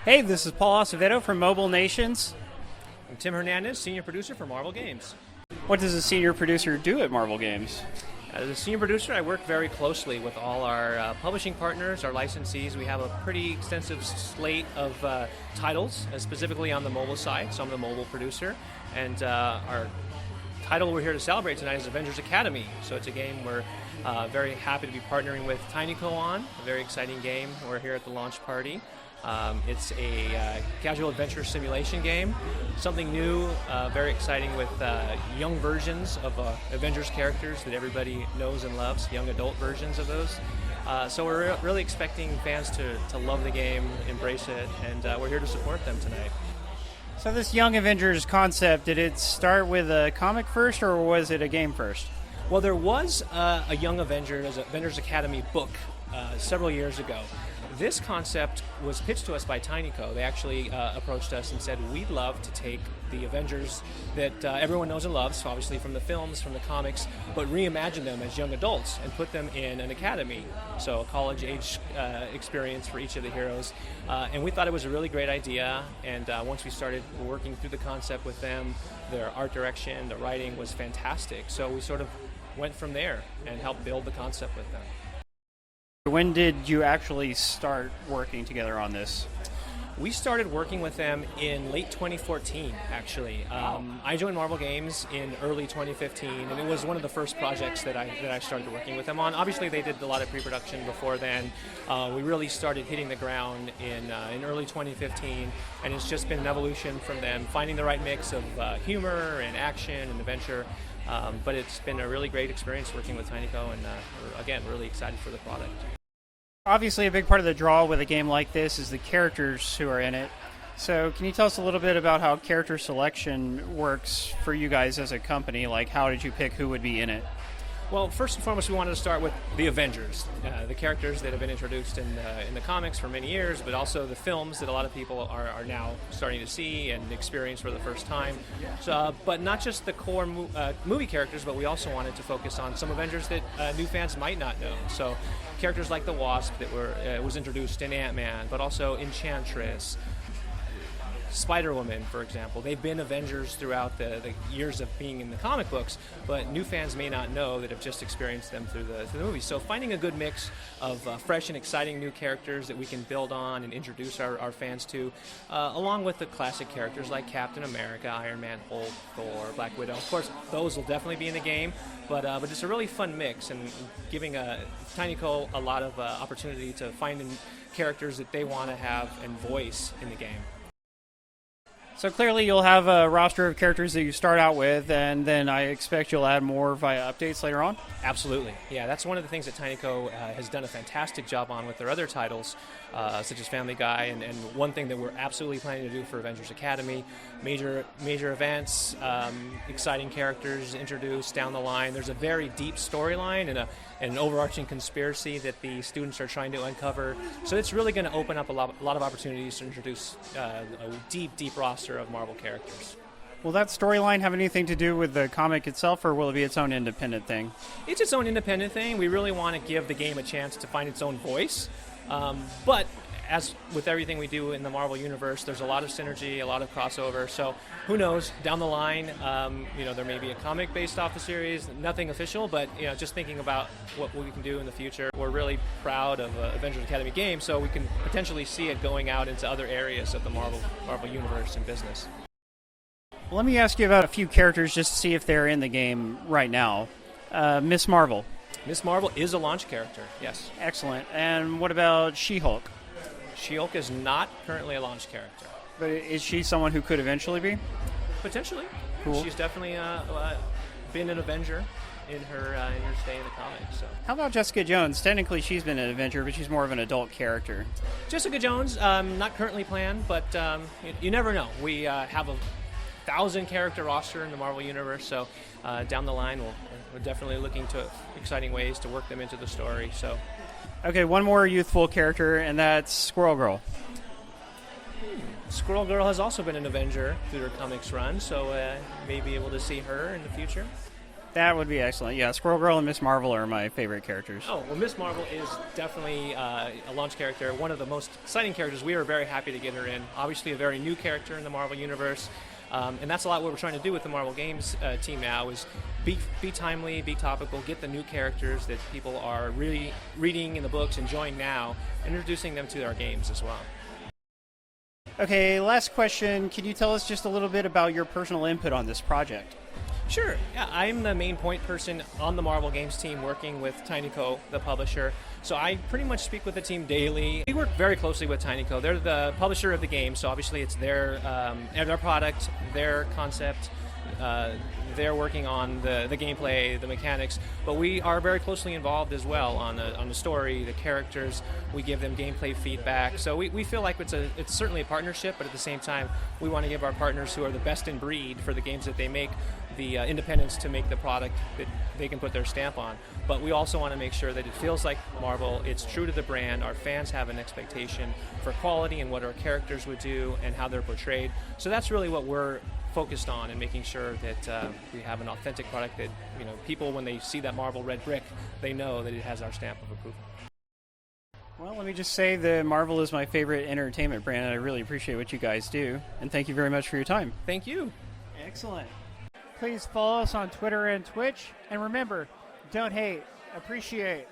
Hey, this is Paul Acevedo from Mobile Nations. I'm Tim Hernandez, Senior Producer for Marvel Games. What does a senior producer do at Marvel Games? As a Senior Producer, I work very closely with all our publishing partners, our licensees. We have a pretty extensive slate of titles, specifically on the mobile side, so I'm the mobile producer. And our title we're here to celebrate tonight is Avengers Academy. So it's a game we're very happy to be partnering with TinyCo on, a very exciting game. We're here at the launch party. It's a casual adventure simulation game, something new, very exciting with young versions of Avengers characters that everybody knows and loves, young adult versions of those. So we're really expecting fans to love the game, embrace it, and we're here to support them tonight. So this Young Avengers concept, did it start with a comic first or was it a game first? Well, there was a Young Avengers Academy book several years ago. This concept was pitched to us by TinyCo. They actually approached us and said, we'd love to take the Avengers that everyone knows and loves, obviously from the films, from the comics, but reimagine them as young adults and put them in an academy, so a college-age experience for each of the heroes. And we thought it was a really great idea, and once we started working through the concept with them, their art direction, the writing was fantastic. So we sort of went from there and helped build the concept with them. When did you actually start working together on this? We started working with them in late 2014, actually. I joined Marvel Games in early 2015, and it was one of the first projects that I started working with them on. Obviously, they did a lot of pre-production before then. We really started hitting the ground in early 2015, and it's just been an evolution from them, finding the right mix of humor and action and adventure. But it's been a really great experience working with TinyCo, and we're, again, really excited for the product. Obviously, a big part of the draw with a game like this is the characters who are in it. So can you tell us a little bit about how character selection works for you guys as a company? Like, how did you pick who would be in it? Well, first and foremost, we wanted to start with the Avengers, the characters that have been introduced in the comics for many years, but also the films that a lot of people are now starting to see and experience for the first time. So, but not just the core movie characters, but we also wanted to focus on some Avengers that new fans might not know. So characters like the Wasp that was introduced in Ant-Man, but also Enchantress, Spider-Woman, for example. They've been Avengers throughout the years of being in the comic books, but new fans may not know that have just experienced them through the movies. So finding a good mix of fresh and exciting new characters that we can build on and introduce our fans to, along with the classic characters like Captain America, Iron Man, Hulk, Thor, Black Widow. Of course, those will definitely be in the game, but it's a really fun mix and giving TinyCo a lot of opportunity to find characters that they want to have and voice in the game. So clearly you'll have a roster of characters that you start out with, and then I expect you'll add more via updates later on? Absolutely. Yeah, that's one of the things that TinyCo has done a fantastic job on with their other titles, such as Family Guy, and one thing that we're absolutely planning to do for Avengers Academy, major events, exciting characters introduced down the line. There's a very deep storyline and an overarching conspiracy that the students are trying to uncover. So it's really going to open up a lot of opportunities to introduce a deep roster of Marvel characters. Will that storyline have anything to do with the comic itself, or will it be its own independent thing? It's its own independent thing. We really want to give the game a chance to find its own voice. But as with everything we do in the Marvel Universe, there's a lot of synergy, a lot of crossover. So who knows, down the line, there may be a comic based off the series, nothing official, but just thinking about what we can do in the future. We're really proud of Avengers Academy game, so we can potentially see it going out into other areas of the Marvel Universe and business. Well, let me ask you about a few characters just to see if they're in the game right now. Miss Marvel. Miss Marvel is a launch character, yes. Excellent. And what about She-Hulk? She-Hulk is not currently a launch character. But is she someone who could eventually be? Potentially. Cool. She's definitely been an Avenger in her stay in the comics. So. How about Jessica Jones? Technically, she's been an Avenger, but she's more of an adult character. Jessica Jones, not currently planned, but you never know. We have a 1,000-character roster in the Marvel Universe, so down the line, we're definitely looking to exciting ways to work them into the story. So. Okay, one more youthful character, and that's Squirrel Girl. Squirrel Girl has also been an Avenger through her comics run, so may be able to see her in the future. That would be excellent. Yeah, Squirrel Girl and Miss Marvel are my favorite characters. Oh, well, Miss Marvel is definitely a launch character, one of the most exciting characters. We are very happy to get her in. Obviously, a very new character in the Marvel Universe. And that's a lot what we're trying to do with the Marvel Games team now is be timely, be topical, get the new characters that people are really reading in the books, enjoying now, and introducing them to our games as well. Okay, last question. Can you tell us just a little bit about your personal input on this project? Sure. Yeah, I'm the main point person on the Marvel Games team working with TinyCo, the publisher. So I pretty much speak with the team daily. We work very closely with TinyCo. They're the publisher of the game, so obviously it's their product, their concept. They're working on the gameplay, the mechanics, but we are very closely involved as well on the story, the characters. We give them gameplay feedback. So we feel like it's certainly a partnership, but at the same time, we want to give our partners who are the best in breed for the games that they make the independence to make the product that they can put their stamp on. But we also want to make sure that it feels like Marvel, it's true to the brand, our fans have an expectation for quality and what our characters would do and how they're portrayed. So that's really what we're focused on and making sure that we have an authentic product that, people, when they see that Marvel red brick, they know that it has our stamp of approval. Well, let me just say that Marvel is my favorite entertainment brand, and I really appreciate what you guys do. And thank you very much for your time. Thank you. Excellent. Please follow us on Twitter and Twitch. And remember, don't hate, appreciate.